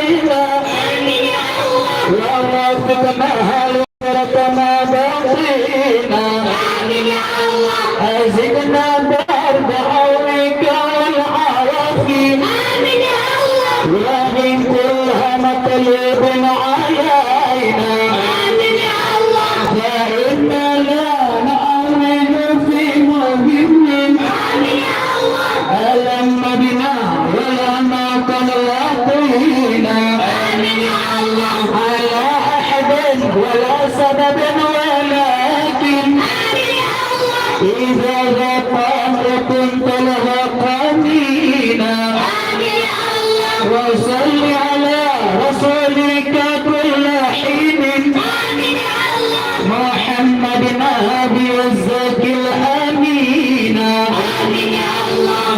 علينا يا رب تمهل ورتنا باقينا أزدنا برد عونك والعافية ومن كلها مطلوب علينا فإنا لا نؤمن في مهم ألم بنا ولما كان يعطينا على أحد ولا سبب ولكن إذا غفرت كنت الغفرين وصل على رسولك كل حين محمد نبي الزكي الأمين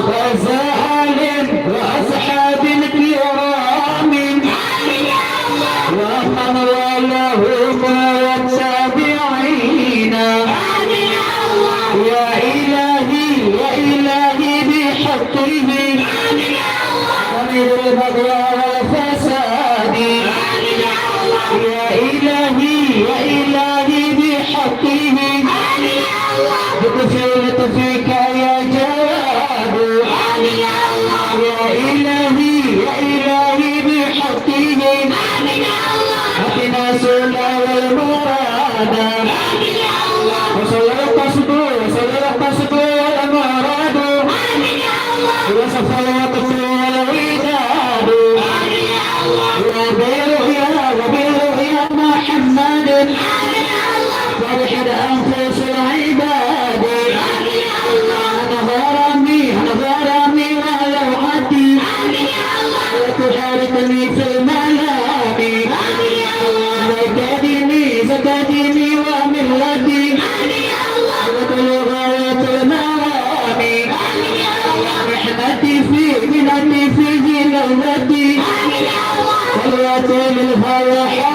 وزال وأصحاب الكرام ومن والهم والتابعين يا إلهي يا إلهي بحقه ومن البغي والفساد يا إلهي يا إلهي بحقه بكفيت فيك يا جواب يا إلهي يا إلهي بحقه أتنا سولا والمراد وصل القصد والمراد وصف الوقت والوداد وبالرؤيا محمد فرحد أنفس العباد أنا غرامي ولوحتي وتحاربني في المنام زكاتيني وملتي وبلغ غاية المرام رحمتي في منتي في جلالتي واليتيم الفرح